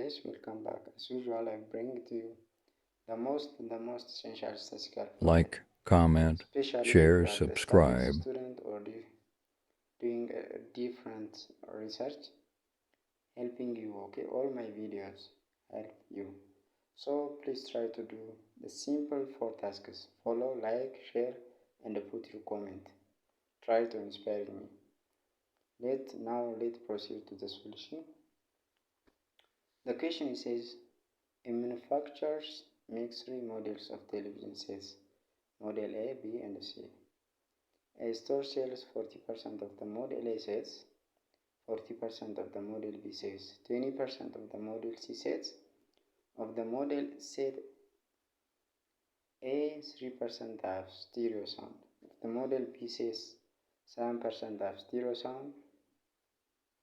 guys, welcome back. As usual, I bring to you the most essential statistical problem. Like, comment, Especially share, if you are the subscribe. student or doing different research, helping you. Okay, all my videos help you. So please try to do the simple 4 tasks. Follow, like, share, and put your comment. Try to inspire me. Let's proceed to the solution. The question says, a manufacturer makes 3 models of television sets, model A, B, and C. A store sells 40% of the model A sets, 40% of the model B sets, 20% of the model C sets. Of the model set A, 3% have stereo sound. Of the model B says 7% have stereo sound.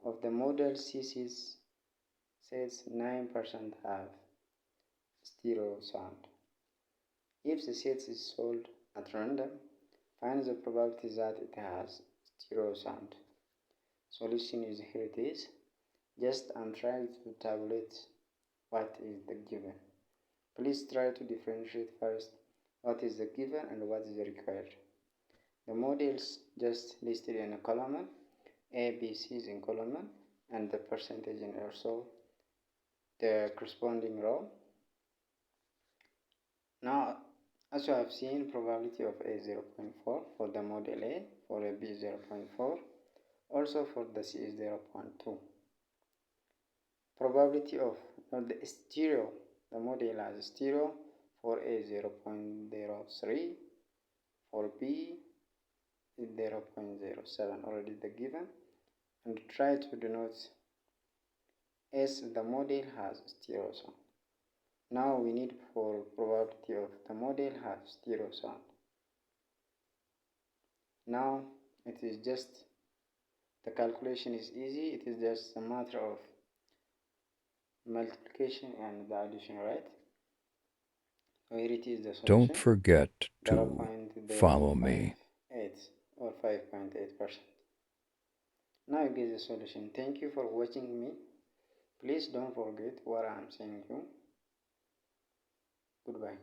Of the model C says 9% have stereo sound. If the set is sold at random, find the probability that it has stereo sound. Solution is here it is. Just I'm trying to tabulate what is the given. Please try to differentiate first what is the given and what is the required. The models just listed in a column, A, B, C is in column, and the percentage in also the corresponding row. Now, as you have seen, probability of A 0.4 for the model A, for a B 0.4, also for the C is 0.2. Probability of the stereo, the model has stereo for A 0.03, for B is 0.07, already the given, and try to denote as the model has stereo sound. Now we need for probability of the model has stereo sound. Now it is just, the calculation is easy, it is just a matter of multiplication and the addition, right? So here it is the solution. Don't forget to follow me. 8 or 5.8%. Now you get the solution. Thank you for watching me. Please don't forget what I am saying you. Goodbye.